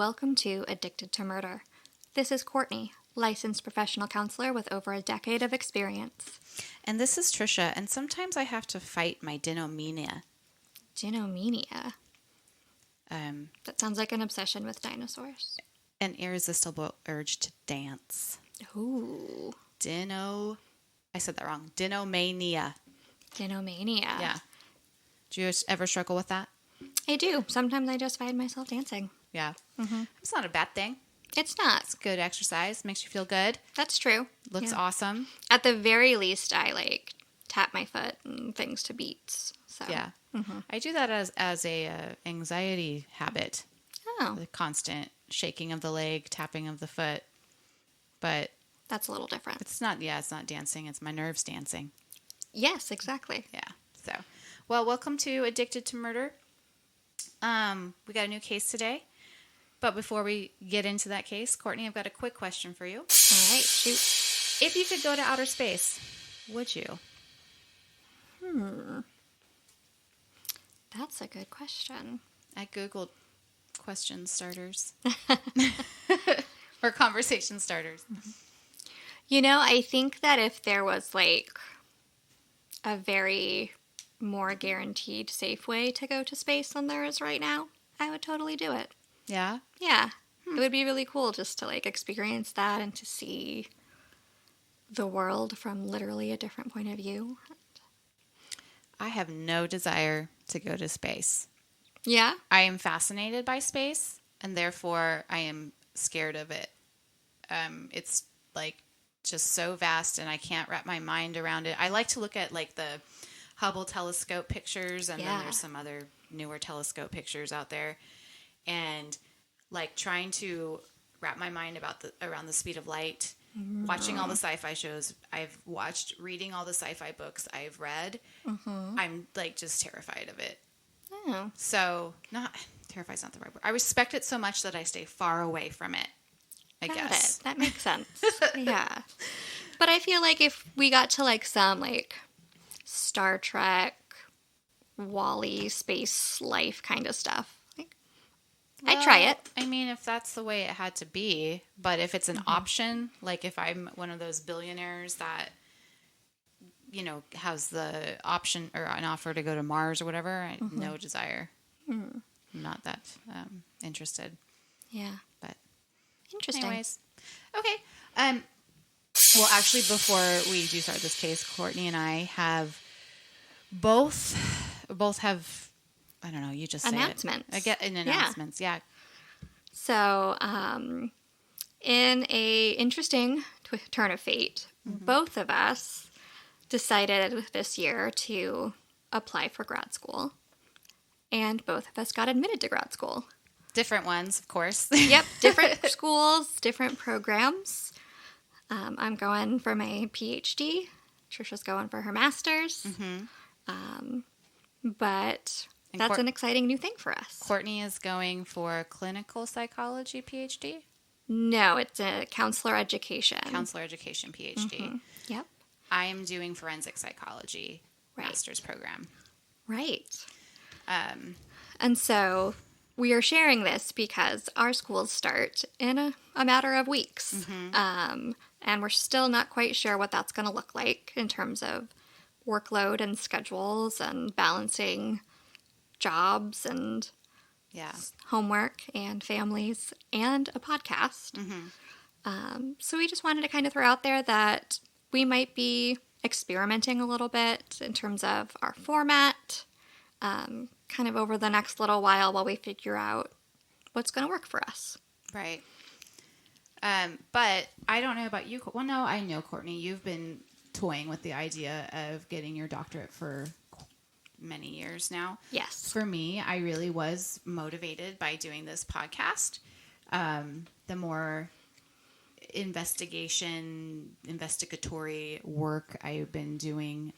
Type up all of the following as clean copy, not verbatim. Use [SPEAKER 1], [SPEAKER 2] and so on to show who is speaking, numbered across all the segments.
[SPEAKER 1] welcome to Addicted to Murder. This is Courtney, licensed professional counselor with over a decade of experience.
[SPEAKER 2] And this is Trisha, and sometimes I have to fight my dinomania.
[SPEAKER 1] Dinomania? That sounds like an obsession with dinosaurs.
[SPEAKER 2] An irresistible urge to dance.
[SPEAKER 1] Ooh.
[SPEAKER 2] I said that wrong. Dinomania.
[SPEAKER 1] Dinomania.
[SPEAKER 2] Yeah. Do you ever struggle with that?
[SPEAKER 1] I do. Sometimes I just find myself dancing.
[SPEAKER 2] Yeah.
[SPEAKER 1] Mm-hmm.
[SPEAKER 2] It's not a bad thing.
[SPEAKER 1] It's not.
[SPEAKER 2] It's good exercise. Makes you feel good.
[SPEAKER 1] That's true.
[SPEAKER 2] Looks awesome.
[SPEAKER 1] At the very least, I tap my foot and things to beats. So
[SPEAKER 2] yeah.
[SPEAKER 1] Mm-hmm.
[SPEAKER 2] I do that as a anxiety habit.
[SPEAKER 1] Oh.
[SPEAKER 2] The constant shaking of the leg, tapping of the foot. But
[SPEAKER 1] that's a little different.
[SPEAKER 2] It's not dancing. It's my nerves dancing.
[SPEAKER 1] Yes, exactly.
[SPEAKER 2] Yeah. So, well, welcome to Addicted to Murder. We got a new case today. But before we get into that case, Courtney, I've got a quick question for you.
[SPEAKER 1] All right, shoot.
[SPEAKER 2] If you could go to outer space, would you?
[SPEAKER 1] That's a good question.
[SPEAKER 2] I Googled question starters. Or conversation starters.
[SPEAKER 1] You know, I think that if there was a very more guaranteed safe way to go to space than there is right now, I would totally do it.
[SPEAKER 2] Yeah?
[SPEAKER 1] Yeah. It would be really cool just to experience that and to see the world from literally a different point of view.
[SPEAKER 2] I have no desire to go to space.
[SPEAKER 1] Yeah?
[SPEAKER 2] I am fascinated by space, and therefore I am scared of it. It's just so vast, and I can't wrap my mind around it. I like to look at the Hubble telescope pictures, and then there's some other newer telescope pictures out there, and trying to wrap my mind around the speed of light. Watching all the sci-fi shows I've watched, reading all the sci-fi books I've read, I'm just terrified of it.
[SPEAKER 1] Oh.
[SPEAKER 2] So, terrified's not the right word. I respect it so much that I stay far away from it, I guess.
[SPEAKER 1] That makes sense. Yeah. But I feel if we got to some Star Trek, Wall-E, space life kind of stuff, I'd try it.
[SPEAKER 2] I mean, if that's the way it had to be, but if it's an option, if I'm one of those billionaires that, has the option or an offer to go to Mars or whatever, I no desire. I'm not that interested.
[SPEAKER 1] Yeah.
[SPEAKER 2] But
[SPEAKER 1] interesting.
[SPEAKER 2] Anyways. Okay. Well, actually, before we do start this case, Courtney and I have both have, I don't know, you just say
[SPEAKER 1] announcements.
[SPEAKER 2] I get an announcements, yeah.
[SPEAKER 1] So, in a interesting turn of fate, both of us decided this year to apply for grad school, and both of us got admitted to grad school.
[SPEAKER 2] Different ones, of course.
[SPEAKER 1] Yep, different schools, different programs. I'm going for my PhD. Trisha's going for her master's. But that's an exciting new thing for us.
[SPEAKER 2] Courtney is going for clinical psychology PhD?
[SPEAKER 1] No, it's a counselor education.
[SPEAKER 2] Counselor education PhD.
[SPEAKER 1] Yep.
[SPEAKER 2] I am doing forensic psychology master's program.
[SPEAKER 1] Right. And so we are sharing this because our schools start in a matter of weeks. And we're still not quite sure what that's going to look like in terms of workload and schedules and balancing jobs and homework and families and a podcast. So we just wanted to kind of throw out there that we might be experimenting a little bit in terms of our format, kind of over the next little while we figure out what's going to work for us.
[SPEAKER 2] Right. But I don't know about you. Well, no, I know, Courtney, you've been toying with the idea of getting your doctorate for many years now.
[SPEAKER 1] Yes.
[SPEAKER 2] For me, I really was motivated by doing this podcast. The more investigatory work I've been doing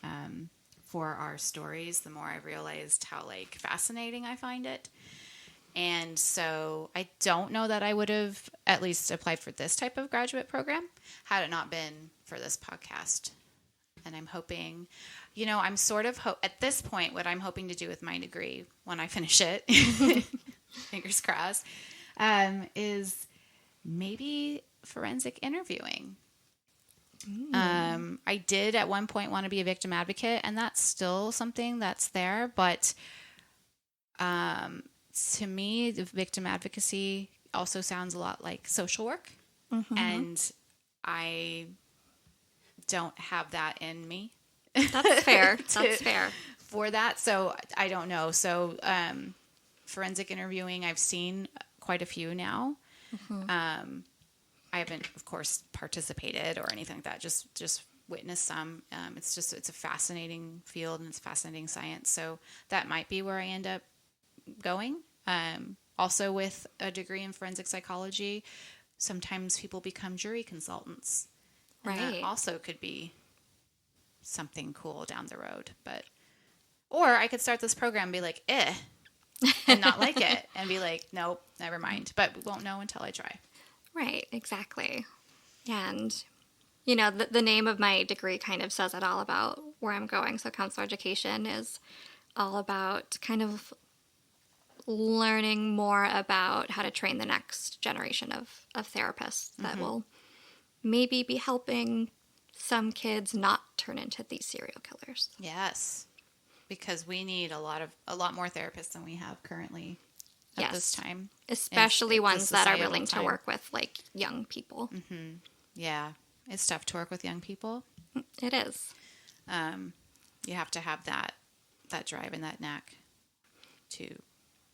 [SPEAKER 2] for our stories, the more I realized how fascinating I find it. And so I don't know that I would have at least applied for this type of graduate program had it not been for this podcast. And I'm hoping, I'm sort of, at this point, what I'm hoping to do with my degree when I finish it, fingers crossed, is maybe forensic interviewing. I did at one point want to be a victim advocate, and that's still something that's there. But to me, the victim advocacy also sounds a lot like social work. And I don't have that in me.
[SPEAKER 1] That's fair. That's fair.
[SPEAKER 2] For that. So I don't know. So forensic interviewing, I've seen quite a few now. I haven't, of course, participated or anything like that. Just witnessed some. It's a fascinating field and it's fascinating science. So that might be where I end up going. Also, with a degree in forensic psychology, sometimes people become jury consultants. And that also could be something cool down the road. Or I could start this program and be like, and not like it, and be like, nope, never mind. But we won't know until I try.
[SPEAKER 1] Right, exactly. And, you know, the name of my degree kind of says it all about where I'm going. So counselor education is all about kind of learning more about how to train the next generation of therapists that will maybe be helping some kids not turn into these serial killers.
[SPEAKER 2] Yes, because we need a lot more therapists than we have currently at this time.
[SPEAKER 1] Especially ones that are willing to work with, like, young people.
[SPEAKER 2] Yeah, it's tough to work with young people.
[SPEAKER 1] It is.
[SPEAKER 2] You have to have that drive and that knack to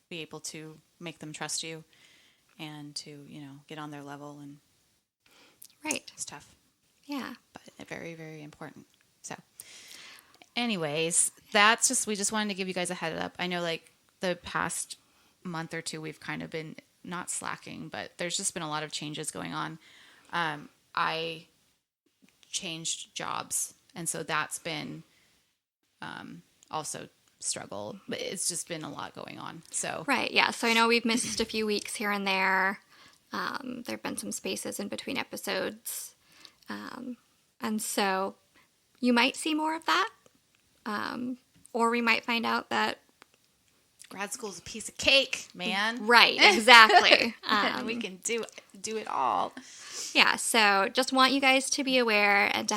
[SPEAKER 2] be able to make them trust you and to, get on their level. And it's tough.
[SPEAKER 1] Yeah.
[SPEAKER 2] But very, very important. So anyways, we just wanted to give you guys a head up. I know, like, the past month or two, we've kind of been not slacking, but there's just been a lot of changes going on. I changed jobs, and so that's been also struggle, but it's just been a lot going on. So
[SPEAKER 1] yeah. So I know we've missed a few weeks here and there. There have been some spaces in between episodes, and so you might see more of that, or we might find out that
[SPEAKER 2] grad school's a piece of cake, man.
[SPEAKER 1] Right, exactly.
[SPEAKER 2] And we can do it all.
[SPEAKER 1] Yeah, so just want you guys to be aware and to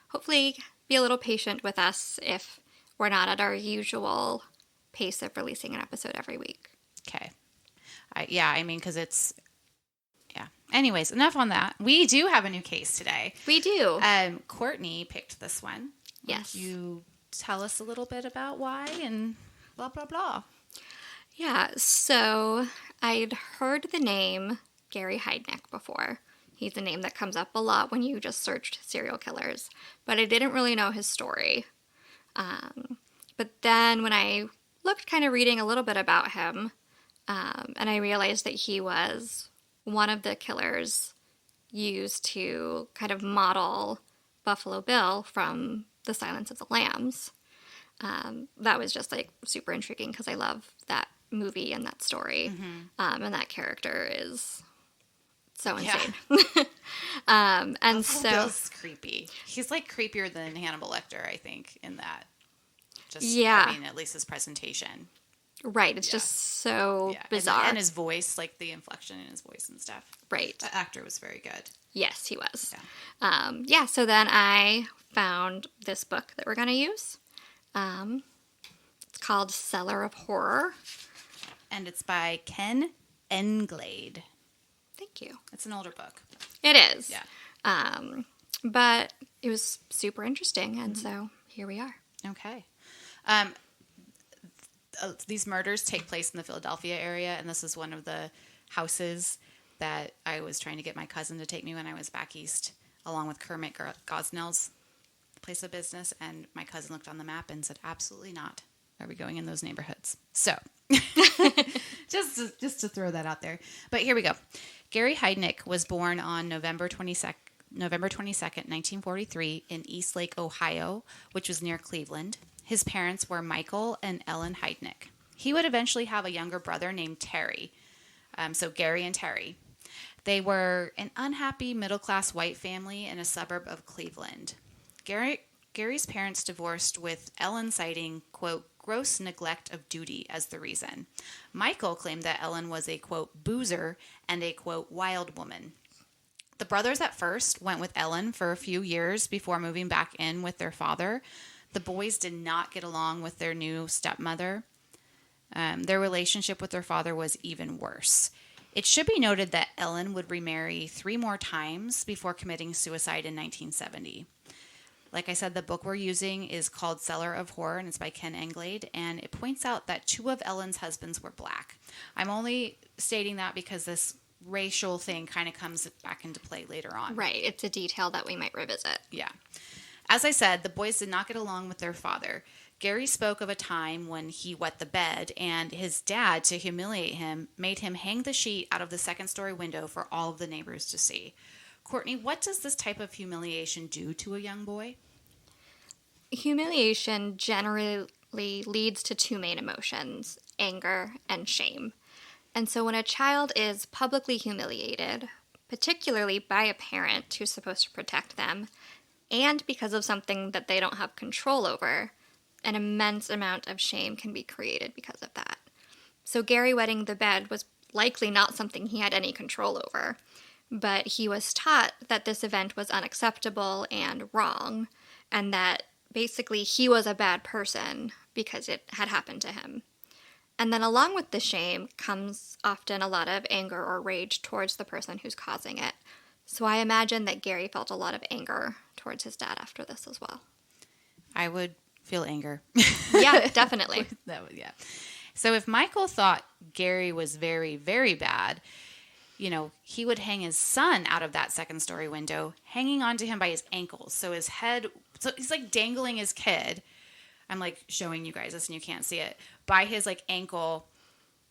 [SPEAKER 1] hopefully be a little patient with us if we're not at our usual pace of releasing an episode every week.
[SPEAKER 2] Okay. Because it's... Yeah. Anyways, enough on that. We do have a new case today.
[SPEAKER 1] We do.
[SPEAKER 2] Courtney picked this one.
[SPEAKER 1] Yes.
[SPEAKER 2] Would you tell us a little bit about why and blah, blah, blah?
[SPEAKER 1] Yeah, so I'd heard the name Gary Heidnik before. He's a name that comes up a lot when you just searched serial killers, but I didn't really know his story. But then when I looked, kind of reading a little bit about him, and I realized that he was one of the killers used to kind of model Buffalo Bill from The Silence of the Lambs. That was just, like, super intriguing because I love that movie and that story. And that character is so insane. And
[SPEAKER 2] Buffalo Bill's creepy. He's, like, creepier than Hannibal Lecter, I think, in that. At least his presentation.
[SPEAKER 1] Right. It's just so bizarre.
[SPEAKER 2] And his voice, like the inflection in his voice and stuff.
[SPEAKER 1] Right.
[SPEAKER 2] The actor was very good.
[SPEAKER 1] Yes, he was. Yeah. So then I found this book that we're going to use. It's called Cellar of Horror.
[SPEAKER 2] And it's by Ken Englade.
[SPEAKER 1] Thank you.
[SPEAKER 2] It's an older book.
[SPEAKER 1] It is.
[SPEAKER 2] Yeah.
[SPEAKER 1] But it was super interesting, and so here we are.
[SPEAKER 2] Okay. These murders take place in the Philadelphia area, and this is one of the houses that I was trying to get my cousin to take me when I was back east, along with Kermit Gosnell's place of business, and my cousin looked on the map and said, absolutely not. Are we going in those neighborhoods? So, just to throw that out there. But here we go. Gary Heidnik was born on November 22nd, 1943 in Eastlake, Ohio, which was near Cleveland. His parents were Michael and Ellen Heidnik. He would eventually have a younger brother named Terry. So Gary and Terry. They were an unhappy middle-class white family in a suburb of Cleveland. Gary's parents divorced with Ellen citing, quote, gross neglect of duty as the reason. Michael claimed that Ellen was a, quote, boozer and a, quote, wild woman. The brothers at first went with Ellen for a few years before moving back in with their father. The boys did not get along with their new stepmother. Their relationship with their father was even worse. It should be noted that Ellen would remarry 3 more times before committing suicide in 1970. Like I said, the book we're using is called Cellar of Horror, and it's by Ken Englade, and it points out that 2 of Ellen's husbands were black. I'm only stating that because this racial thing kind of comes back into play later on.
[SPEAKER 1] Right. It's a detail that we might revisit.
[SPEAKER 2] Yeah. As I said, the boys did not get along with their father. Gary spoke of a time when he wet the bed, and his dad, to humiliate him, made him hang the sheet out of the second-story window for all of the neighbors to see. Courtney, what does this type of humiliation do to a young boy?
[SPEAKER 1] Humiliation generally leads to 2 main emotions, anger and shame. And so when a child is publicly humiliated, particularly by a parent who's supposed to protect them, and because of something that they don't have control over, an immense amount of shame can be created because of that. So Gary wetting the bed was likely not something he had any control over, but he was taught that this event was unacceptable and wrong, and that basically he was a bad person because it had happened to him. And then along with the shame comes often a lot of anger or rage towards the person who's causing it. So I imagine that Gary felt a lot of anger towards his dad after this as well.
[SPEAKER 2] I would feel anger.
[SPEAKER 1] Yeah, definitely.
[SPEAKER 2] Yeah. So if Michael thought Gary was very, very bad, he would hang his son out of that second-story window, hanging onto him by his ankles. So he's like dangling his kid. I'm like showing you guys this and you can't see it. By his like ankle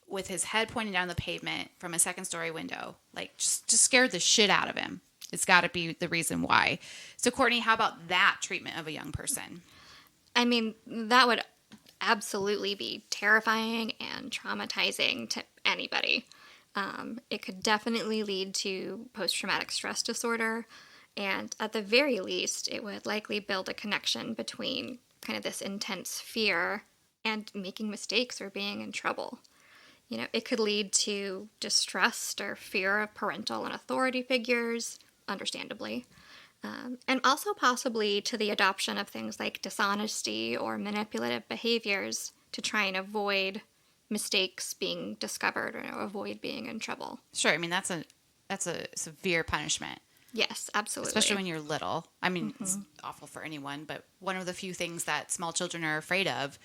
[SPEAKER 2] with his head pointing down the pavement from a second-story window. Like just scared the shit out of him. It's got to be the reason why. So Courtney, how about that treatment of a young person?
[SPEAKER 1] I mean, that would absolutely be terrifying and traumatizing to anybody. It could definitely lead to post-traumatic stress disorder, and at the very least, it would likely build a connection between kind of this intense fear and making mistakes or being in trouble. It could lead to distrust or fear of parental and authority figures, understandably. And also possibly to the adoption of things like dishonesty or manipulative behaviors to try and avoid mistakes being discovered or avoid being in trouble.
[SPEAKER 2] Sure. I mean, that's a severe punishment.
[SPEAKER 1] Yes, absolutely.
[SPEAKER 2] Especially when you're little. I mean, It's awful for anyone, but one of the few things that small children are afraid of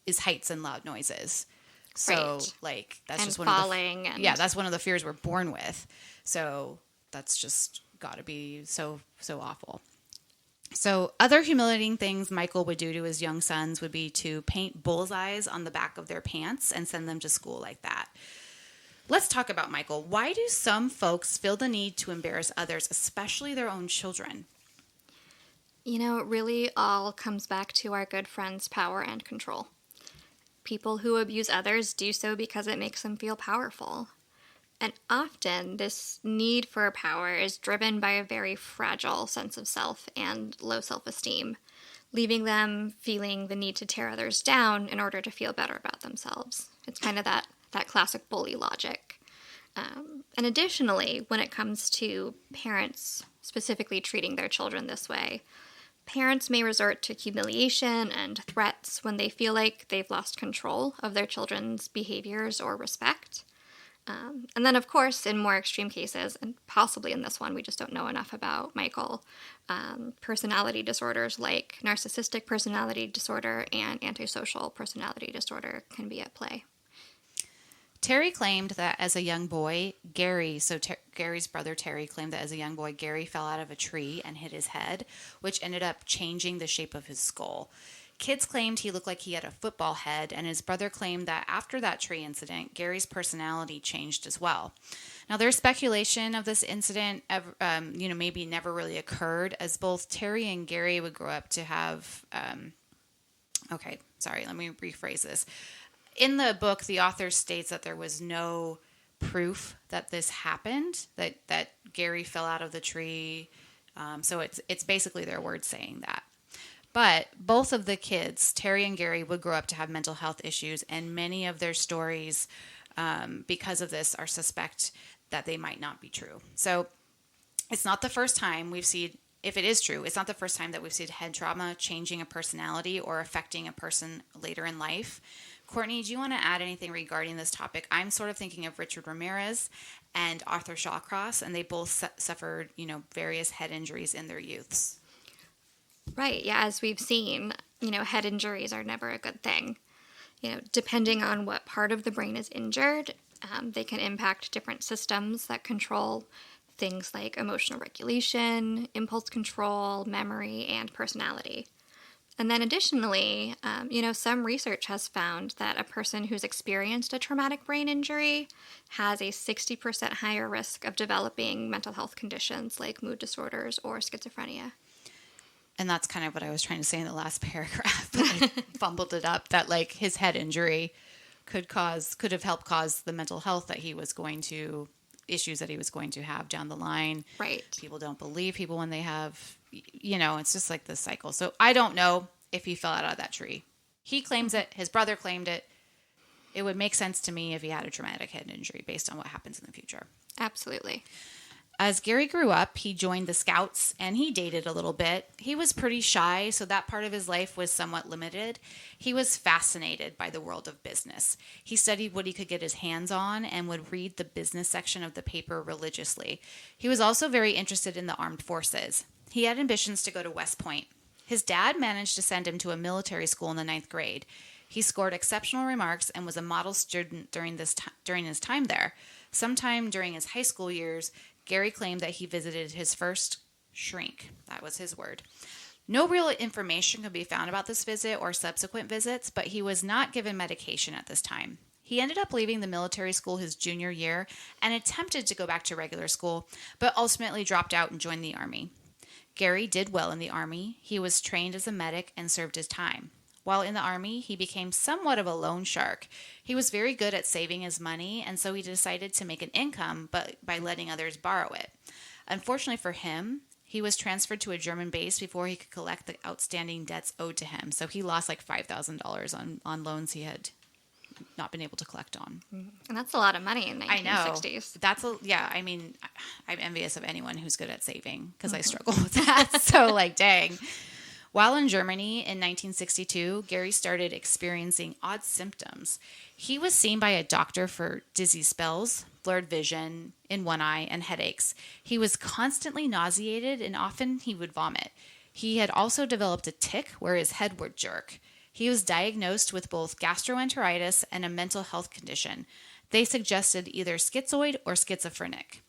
[SPEAKER 2] is heights and loud noises. So,
[SPEAKER 1] right.
[SPEAKER 2] That's
[SPEAKER 1] and
[SPEAKER 2] just one
[SPEAKER 1] falling.
[SPEAKER 2] of the that's one of the fears we're born with. So that's just got to be so awful. So other humiliating things Michael would do to his young sons would be to paint bullseyes on the back of their pants and send them to school like that. Let's talk about Michael. Why do some folks feel the need to embarrass others, especially their own children?
[SPEAKER 1] It really all comes back to our good friends' power and control. People who abuse others do so because it makes them feel powerful. And often, this need for power is driven by a very fragile sense of self and low self-esteem, leaving them feeling the need to tear others down in order to feel better about themselves. It's kind of that classic bully logic. And additionally, when it comes to parents specifically treating their children this way, parents may resort to humiliation and threats when they feel like they've lost control of their children's behaviors or respect. And then, of course, in more extreme cases, and possibly in this one, we just don't know enough about Michael, personality disorders like narcissistic personality disorder and antisocial personality disorder can be at play.
[SPEAKER 2] Terry claimed that as a young boy, Gary's brother Terry claimed that as a young boy, Gary fell out of a tree and hit his head, which ended up changing the shape of his skull. Kids claimed he looked like he had a football head, and his brother claimed that after that tree incident, Gary's personality changed as well. Now, there's speculation of this incident, maybe never really occurred, as both Terry and Gary would grow up to have. Let me rephrase this. In the book, the author states that there was no proof that this happened, that Gary fell out of the tree. So it's basically their words saying that. But both of the kids, Terry and Gary, would grow up to have mental health issues, and many of their stories, because of this, are suspect that they might not be true. So it's not the first time we've seen, if it is true, it's not the first time that we've seen head trauma changing a personality or affecting a person later in life. Courtney, do you want to add anything regarding this topic? I'm sort of thinking of Richard Ramirez and Arthur Shawcross, and they both suffered, various head injuries in their youths.
[SPEAKER 1] Right. Yeah. As we've seen, head injuries are never a good thing. Depending on what part of the brain is injured, they can impact different systems that control things like emotional regulation, impulse control, memory, and personality. And then additionally, some research has found that a person who's experienced a traumatic brain injury has a 60% higher risk of developing mental health conditions like mood disorders or schizophrenia.
[SPEAKER 2] And that's kind of what I was trying to say in the last paragraph, but I fumbled it up, that like his head injury could have helped cause the mental health issues that he was going to have down the line.
[SPEAKER 1] Right.
[SPEAKER 2] People don't believe people when they have, it's just like this cycle. So I don't know if he fell out of that tree. He claims it. His brother claimed it. It would make sense to me if he had a traumatic head injury based on what happens in the future.
[SPEAKER 1] Absolutely.
[SPEAKER 2] As Gary grew up, he joined the Scouts and he dated a little bit. He was pretty shy, so that part of his life was somewhat limited. He was fascinated by the world of business. He studied what he could get his hands on and would read the business section of the paper religiously. He was also very interested in the armed forces. He had ambitions to go to West Point. His dad managed to send him to a military school in the 9th grade. He scored exceptional remarks and was a model student during his time there. Sometime during his high school years, Gary claimed that he visited his first shrink. That was his word. No real information could be found about this visit or subsequent visits, but he was not given medication at this time. He ended up leaving the military school his junior year and attempted to go back to regular school, but ultimately dropped out and joined the Army. Gary did well in the Army. He was trained as a medic and served his time. While in the Army, he became somewhat of a loan shark. He was very good at saving his money, and so he decided to make an income by letting others borrow it. Unfortunately for him, he was transferred to a German base before he could collect the outstanding debts owed to him. So he lost like $5,000 on loans he had not been able to collect on.
[SPEAKER 1] And that's a lot of money in the 1960s.
[SPEAKER 2] I know. I'm envious of anyone who's good at saving because I struggle with that. So dang. While in Germany in 1962, Gary started experiencing odd symptoms. He was seen by a doctor for dizzy spells, blurred vision in one eye, and headaches. He was constantly nauseated, and often he would vomit. He had also developed a tic where his head would jerk. He was diagnosed with both gastroenteritis and a mental health condition. They suggested either schizoid or schizophrenic.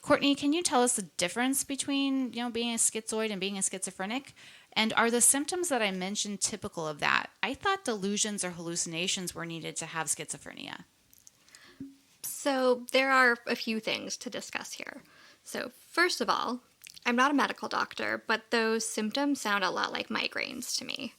[SPEAKER 2] Courtney, can you tell us the difference between being a schizoid and being a schizophrenic? And are the symptoms that I mentioned typical of that? I thought delusions or hallucinations were needed to have schizophrenia.
[SPEAKER 1] So there are a few things to discuss here. So first of all, I'm not a medical doctor, but those symptoms sound a lot like migraines to me.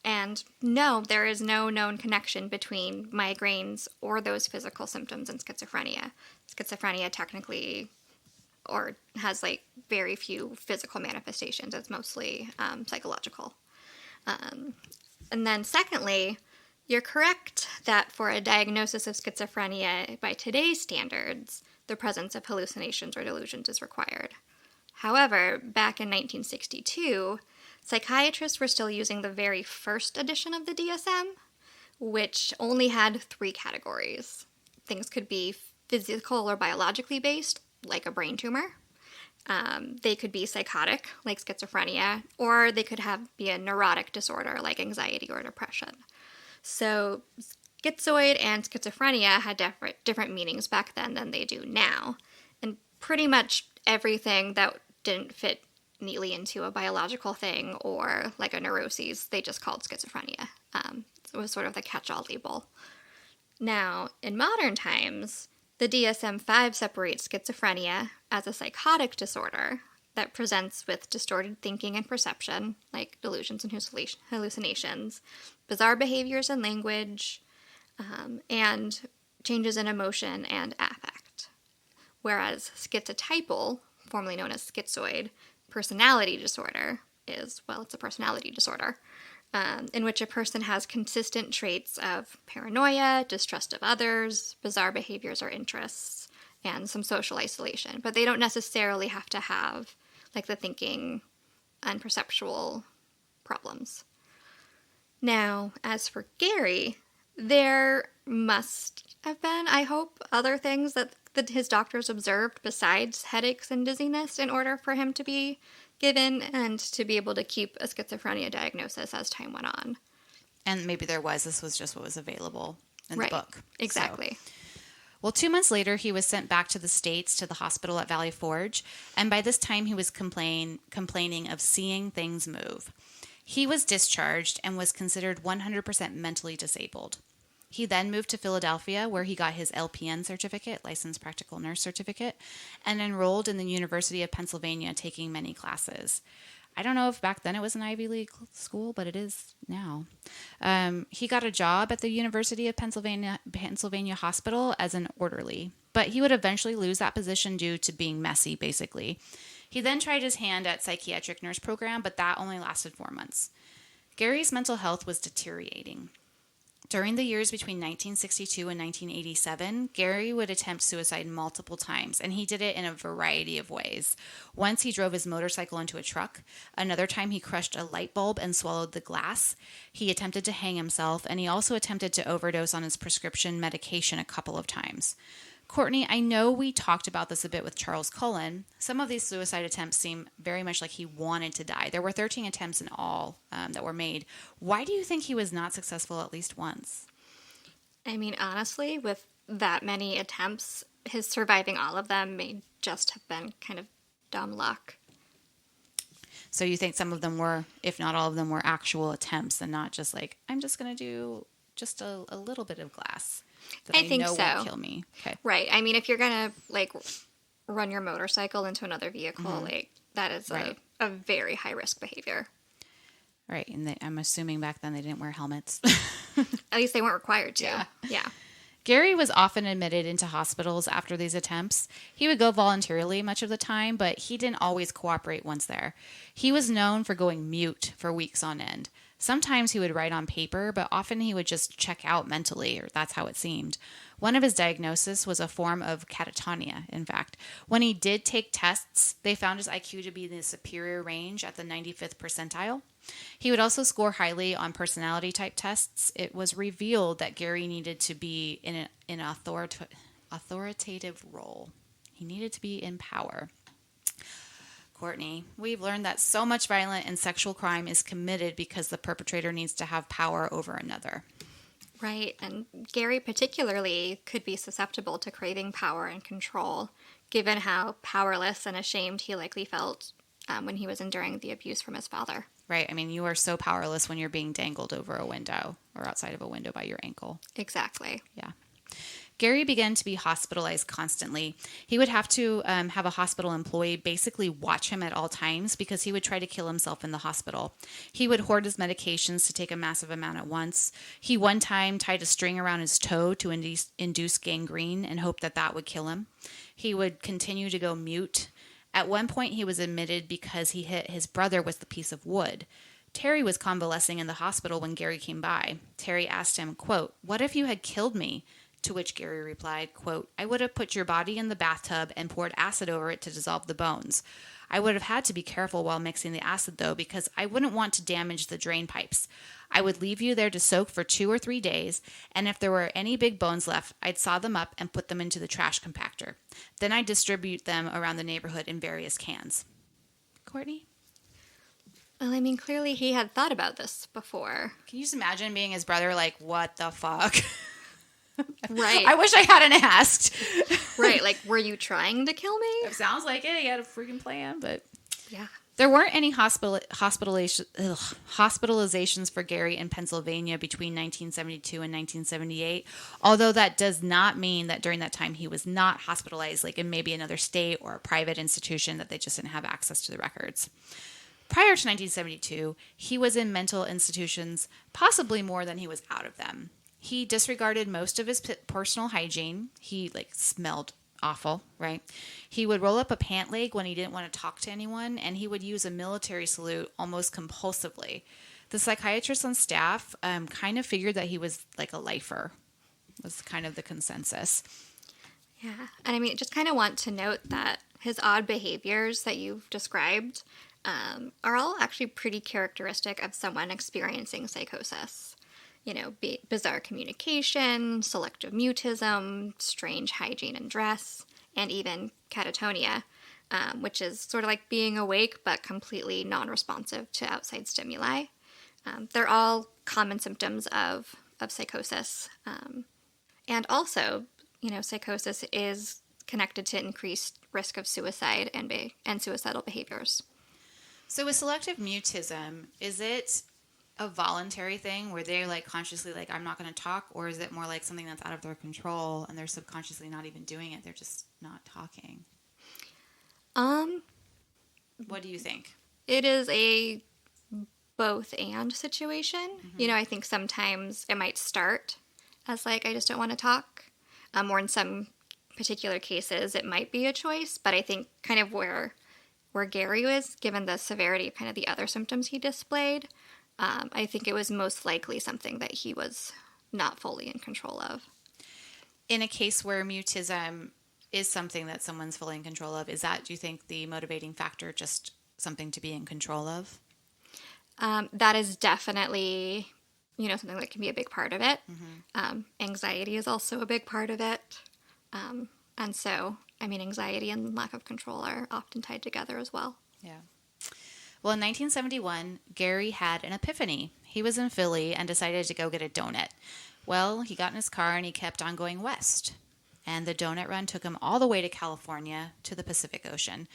[SPEAKER 1] And no, there is no known connection between migraines or those physical symptoms and schizophrenia. Schizophrenia technically has very few physical manifestations. It's mostly psychological. And then secondly, you're correct that for a diagnosis of schizophrenia by today's standards, the presence of hallucinations or delusions is required. However, back in 1962, psychiatrists were still using the very first edition of the DSM, which only had 3 categories. Things could be physical or biologically based, like a brain tumor. They could be psychotic, like schizophrenia, or they could be a neurotic disorder, like anxiety or depression. So schizoid and schizophrenia had different meanings back then than they do now. And pretty much everything that didn't fit neatly into a biological thing or like a neuroses, they just called schizophrenia. It was sort of the catch-all label. Now, in modern times, the DSM-5 separates schizophrenia as a psychotic disorder that presents with distorted thinking and perception, like delusions and hallucinations, bizarre behaviors and language, and changes in emotion and affect. Whereas schizotypal, formerly known as schizoid, personality disorder is, well, it's a personality disorder, in which a person has consistent traits of paranoia, distrust of others, bizarre behaviors or interests, and some social isolation. But they don't necessarily have to have, like, the thinking and perceptual problems. Now, as for Gary, there must have been, I hope, other things that his doctors observed besides headaches and dizziness in order for him to be given and to be able to keep a schizophrenia diagnosis as time went on.
[SPEAKER 2] And maybe this was just what was available in the book.
[SPEAKER 1] Exactly.
[SPEAKER 2] So. Well, 2 months later, he was sent back to the States to the hospital at Valley Forge, and by this time he was complaining of seeing things move. He was discharged and was considered 100% mentally disabled. He then moved to Philadelphia, where he got his LPN certificate, Licensed Practical Nurse Certificate, and enrolled in the University of Pennsylvania, taking many classes. I don't know if back then it was an Ivy League school, but it is now. He got a job at the University of Pennsylvania Hospital as an orderly, but he would eventually lose that position due to being messy, basically. He then tried his hand at psychiatric nurse program, but that only lasted 4 months. Gary's mental health was deteriorating. During the years between 1962 and 1987, Gary would attempt suicide multiple times, and he did it in a variety of ways. Once he drove his motorcycle into a truck. Another time he crushed a light bulb and swallowed the glass. He attempted to hang himself, and he also attempted to overdose on his prescription medication a couple of times. Courtney, I know we talked about this a bit with Charles Cullen. Some of these suicide attempts seem very much like he wanted to die. There were 13 attempts in all that were made. Why do you think he was not successful at least once?
[SPEAKER 1] I mean, honestly, with that many attempts, his surviving all of them may just have been kind of dumb luck.
[SPEAKER 2] So you think some of them were, if not all of them, were actual attempts and not just like, I'm just going to do just a little bit of glass that I think know so. Won't kill me. Okay.
[SPEAKER 1] Right. I mean, if you're going to like run your motorcycle into another vehicle, like that is a very high risk behavior.
[SPEAKER 2] Right. And I'm assuming back then they didn't wear helmets.
[SPEAKER 1] At least they weren't required to. Yeah.
[SPEAKER 2] Gary was often admitted into hospitals after these attempts. He would go voluntarily much of the time, but he didn't always cooperate once there. He was known for going mute for weeks on end. Sometimes he would write on paper, but often he would just check out mentally, or that's how it seemed. One of his diagnoses was a form of catatonia, in fact. When he did take tests, they found his IQ to be in the superior range at the 95th percentile. He would also score highly on personality type tests. It was revealed that Gary needed to be in an authoritative role. He needed to be in power. Courtney, we've learned that so much violent and sexual crime is committed because the perpetrator needs to have power over another.
[SPEAKER 1] Right, and Gary particularly could be susceptible to craving power and control, given how powerless and ashamed he likely felt when he was enduring the abuse from his father.
[SPEAKER 2] Right, I mean, you are so powerless when you're being dangled over a window or outside of a window by your ankle.
[SPEAKER 1] Exactly.
[SPEAKER 2] Yeah. Gary began to be hospitalized constantly. He would have to have a hospital employee basically watch him at all times because he would try to kill himself in the hospital. He would hoard his medications to take a massive amount at once. He one time tied a string around his toe to induce gangrene and hoped that that would kill him. He would continue to go mute. At one point, he was admitted because he hit his brother with a piece of wood. Terry was convalescing in the hospital when Gary came by. Terry asked him, quote, "What if you had killed me?" To which Gary replied, quote, "I would have put your body in the bathtub and poured acid over it to dissolve the bones. I would have had to be careful while mixing the acid, though, because I wouldn't want to damage the drain pipes. I would leave you there to soak for 2 or 3 days, and if there were any big bones left, I'd saw them up and put them into the trash compactor. Then I'd distribute them around the neighborhood in various cans." Courtney?
[SPEAKER 1] Well, I mean, clearly he had thought about this before.
[SPEAKER 2] Can you just imagine being his brother like, what the fuck?
[SPEAKER 1] Right.
[SPEAKER 2] I wish I hadn't asked.
[SPEAKER 1] Right. Like, were you trying to kill me?
[SPEAKER 2] It sounds like it. He had a freaking plan, but
[SPEAKER 1] yeah.
[SPEAKER 2] There weren't any hospitalizations for Gary in Pennsylvania between 1972 and 1978, although that does not mean that during that time he was not hospitalized, like in maybe another state or a private institution that they just didn't have access to the records. Prior to 1972, he was in mental institutions, possibly more than he was out of them. He disregarded most of his personal hygiene. He smelled Awful, right? He would roll up a pant leg when he didn't want to talk to anyone, and he would use a military salute almost compulsively. The psychiatrists on staff kind of figured that he was like a lifer, was kind of the consensus.
[SPEAKER 1] Yeah. And I mean, just kind of want to note that his odd behaviors that you've described are all actually pretty characteristic of someone experiencing psychosis. You know, bizarre communication, selective mutism, strange hygiene and dress, and even catatonia, which is sort of like being awake but completely non-responsive to outside stimuli. They're all common symptoms of psychosis. And also, you know, psychosis is connected to increased risk of suicide and suicidal behaviors.
[SPEAKER 2] So with selective mutism, is it a voluntary thing where they're like consciously like, I'm not going to talk, or is it more like something that's out of their control and they're subconsciously not even doing it? They're just not talking. What do you think?
[SPEAKER 1] It is a both and situation. Mm-hmm. You know, I think sometimes it might start as like, I just don't want to talk. Or in some particular cases, it might be a choice. But I think kind of where Gary was, given the severity of kind of the other symptoms he displayed, I think it was most likely something that he was not fully in control of.
[SPEAKER 2] In a case where mutism is something that someone's fully in control of, is that, do you think, the motivating factor just something to be in control of?
[SPEAKER 1] That is definitely, you know, something that can be a big part of it. Mm-hmm. Anxiety is also a big part of it. And so, I mean, anxiety and lack of control are often tied together as well.
[SPEAKER 2] Yeah. Well, in 1971, Gary had an epiphany. He was in Philly and decided to go get a donut. Well, he got in his car and he kept on going west. And the donut run took him all the way to California, to the Pacific Ocean.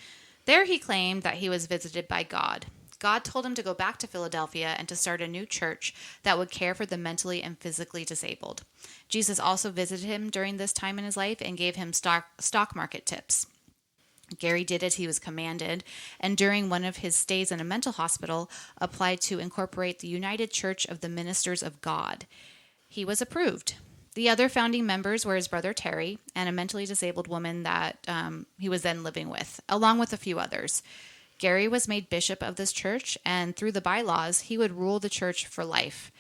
[SPEAKER 2] There he claimed that he was visited by God. God told him to go back to Philadelphia and to start a new church that would care for the mentally and physically disabled. Jesus also visited him during this time in his life and gave him stock market tips. Gary did as he was commanded, and during one of his stays in a mental hospital, applied to incorporate the United Church of the Ministers of God. He was approved. The other founding members were his brother Terry and a mentally disabled woman that he was then living with, along with a few others. Gary was made bishop of this church, and through the bylaws, he would rule the church for life.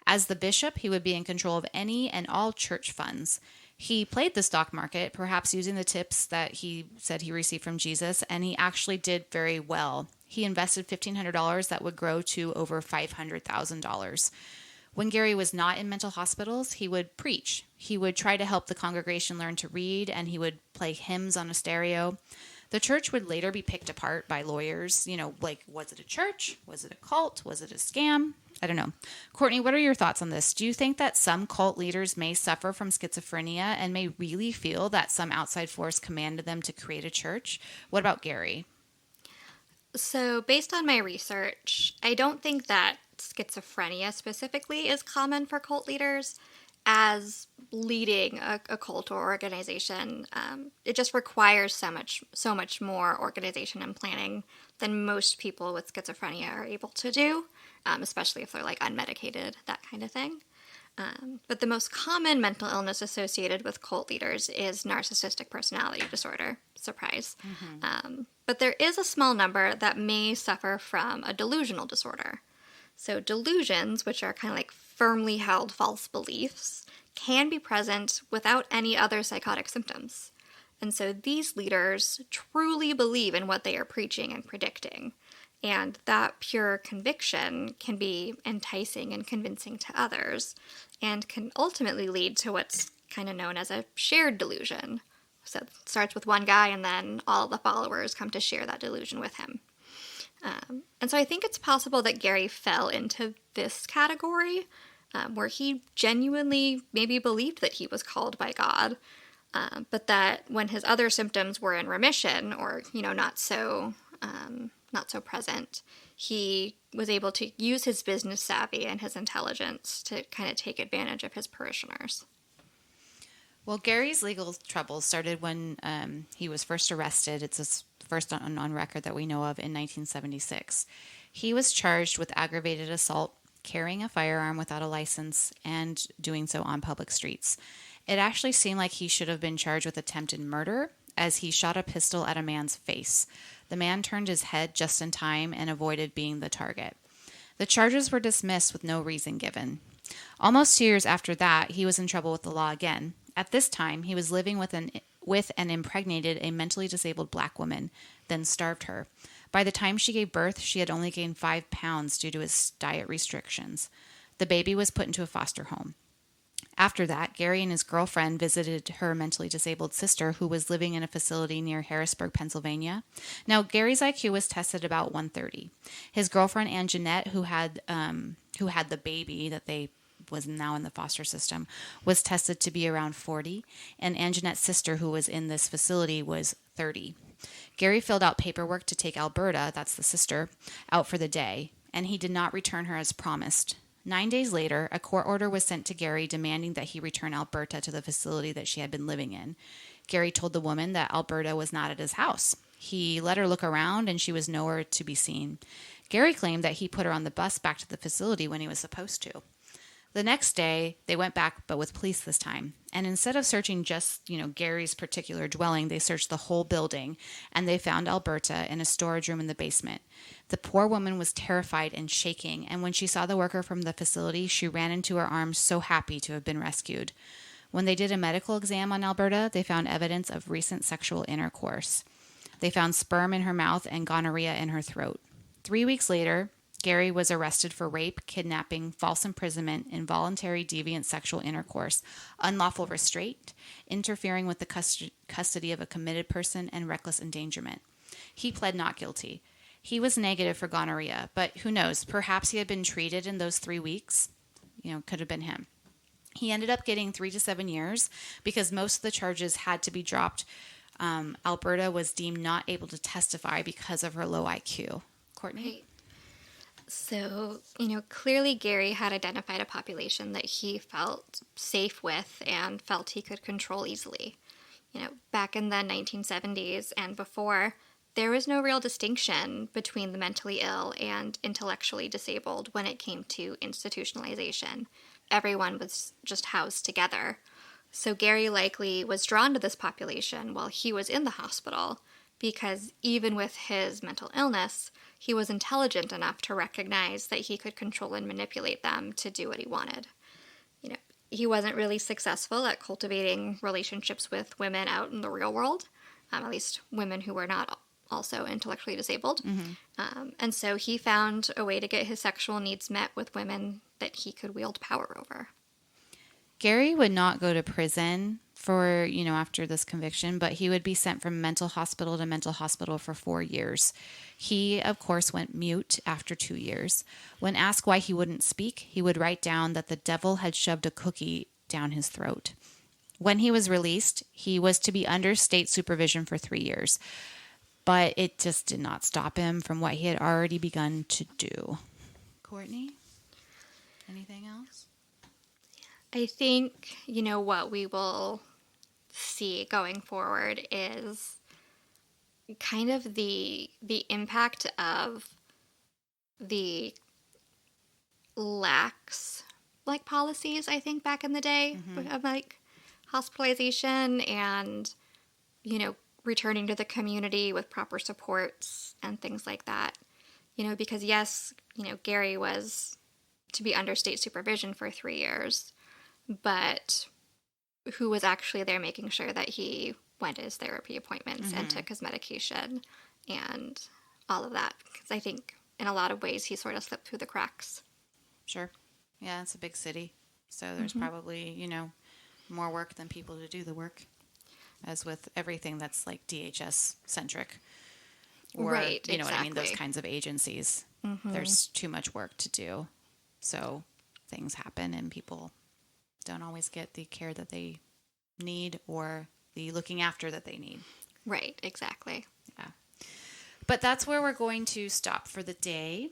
[SPEAKER 2] As the bishop, he would be in control of any and all church funds. He played the stock market, perhaps using the tips that he said he received from Jesus, and he actually did very well. He invested $1,500 that would grow to over $500,000. When Gary was not in mental hospitals, he would preach. He would try to help the congregation learn to read, and he would play hymns on a stereo. The church would later be picked apart by lawyers. You know, like, was it a church? Was it a cult? Was it a scam? I don't know. Courtney, what are your thoughts on this? Do you think that some cult leaders may suffer from schizophrenia and may really feel that some outside force commanded them to create a church? What about Gary?
[SPEAKER 1] So, based on my research, I don't think that schizophrenia specifically is common for cult leaders. As leading a cult or organization, it just requires so much more organization and planning than most people with schizophrenia are able to do, especially if they're like unmedicated, that kind of thing. But the most common mental illness associated with cult leaders is narcissistic personality disorder. Surprise. Mm-hmm. But there is a small number that may suffer from a delusional disorder. So delusions, which are kind of like firmly held false beliefs, can be present without any other psychotic symptoms. And so these leaders truly believe in what they are preaching and predicting. And that pure conviction can be enticing and convincing to others and can ultimately lead to what's kind of known as a shared delusion. So it starts with one guy and then all the followers come to share that delusion with him. And so I think it's possible that Gary fell into this category where he genuinely maybe believed that he was called by God, but that when his other symptoms were in remission or, you know, not so present, he was able to use his business savvy and his intelligence to kind of take advantage of his parishioners.
[SPEAKER 2] Well, Gary's legal troubles started when he was first arrested. It's his first on record that we know of in 1976. He was charged with aggravated assault, carrying a firearm without a license, and doing so on public streets. It actually seemed like he should have been charged with attempted murder, as he shot a pistol at a man's face. The man turned his head just in time and avoided being the target. The charges were dismissed with no reason given. Almost 2 years after that, he was in trouble with the law again. At this time, he was living with and impregnated a mentally disabled black woman, then starved her. By the time she gave birth, she had only gained 5 pounds due to his diet restrictions. The baby was put into a foster home. After that, Gary and his girlfriend visited her mentally disabled sister, who was living in a facility near Harrisburg, Pennsylvania. Now, Gary's IQ was tested about 130. His girlfriend, Ann Jeanette, who had the baby that they was now in the foster system, was tested to be around 40, and Ann Jeanette's sister, who was in this facility, was 30. Gary filled out paperwork to take Alberta, that's the sister, out for the day, and he did not return her as promised. 9 days later, a court order was sent to Gary demanding that he return Alberta to the facility that she had been living in. Gary told the woman that Alberta was not at his house. He let her look around, and she was nowhere to be seen. Gary claimed that he put her on the bus back to the facility when he was supposed to. The next day, they went back, but with police this time. And instead of searching just, Gary's particular dwelling, they searched the whole building, and they found Alberta in a storage room in the basement. The poor woman was terrified and shaking, and when she saw the worker from the facility, she ran into her arms, so happy to have been rescued. When they did a medical exam on Alberta, they found evidence of recent sexual intercourse. They found sperm in her mouth and gonorrhea in her throat. 3 weeks later, Gary was arrested for rape, kidnapping, false imprisonment, involuntary deviant sexual intercourse, unlawful restraint, interfering with the custody of a committed person, and reckless endangerment. He pled not guilty. He was negative for gonorrhea, but who knows? Perhaps he had been treated in those 3 weeks. Could have been him. He ended up getting 3 to 7 years because most of the charges had to be dropped. Alberta was deemed not able to testify because of her low IQ. Courtney?
[SPEAKER 1] Right. So, clearly Gary had identified a population that he felt safe with and felt he could control easily. Back in the 1970s and before, there was no real distinction between the mentally ill and intellectually disabled when it came to institutionalization. Everyone was just housed together. So Gary likely was drawn to this population while he was in the hospital because even with his mental illness, he was intelligent enough to recognize that he could control and manipulate them to do what he wanted. He wasn't really successful at cultivating relationships with women out in the real world, at least women who were not also intellectually disabled. Mm-hmm. And so he found a way to get his sexual needs met with women that he could wield power over.
[SPEAKER 2] Gary would not go to prison for, after this conviction, but he would be sent from mental hospital to mental hospital for 4 years. He, of course, went mute after 2 years. When asked why he wouldn't speak, he would write down that the devil had shoved a cookie down his throat. When he was released, he was to be under state supervision for 3 years, but it just did not stop him from what he had already begun to do. Courtney, anything else?
[SPEAKER 1] I think, what we will see going forward is kind of the impact of the lax, policies, I think, back in the day of, hospitalization and, returning to the community with proper supports and things like that. Because, yes, Gary was to be under state supervision for 3 years, but who was actually there making sure that he went to his therapy appointments and took his medication and all of that? Because I think in a lot of ways he sort of slipped through the cracks.
[SPEAKER 2] Sure. Yeah, it's a big city. So there's probably, more work than people to do the work, as with everything that's DHS centric. Or,
[SPEAKER 1] right,
[SPEAKER 2] you know
[SPEAKER 1] exactly.
[SPEAKER 2] what I mean? Those kinds of agencies. Mm-hmm. There's too much work to do. So things happen and people don't always get the care that they need or the looking after that they need.
[SPEAKER 1] Right, exactly.
[SPEAKER 2] Yeah. But that's where we're going to stop for the day.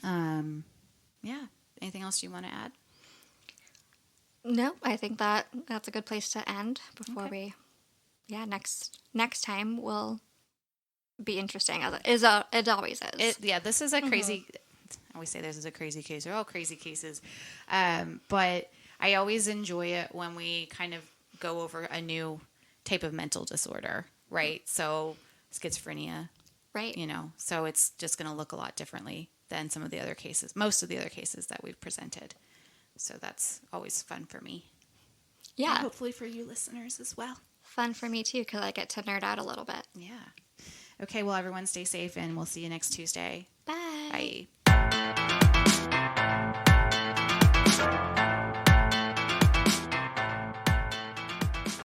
[SPEAKER 2] Yeah. Anything else you want to add?
[SPEAKER 1] No, I think that's a good place to end before next time will be interesting. It always is.
[SPEAKER 2] This is a crazy, I always say this is a crazy case. They're all crazy cases. But I always enjoy it when we kind of go over a new type of mental disorder, right? So schizophrenia,
[SPEAKER 1] Right.
[SPEAKER 2] so it's just going to look a lot differently than some of the other cases, most of the other cases that we've presented. So that's always fun for me.
[SPEAKER 1] Yeah.
[SPEAKER 2] And hopefully for you listeners as well.
[SPEAKER 1] Fun for me too, because I get to nerd out a little bit.
[SPEAKER 2] Yeah. Okay, well, everyone stay safe, and we'll see you next Tuesday.
[SPEAKER 1] Bye.
[SPEAKER 2] Bye.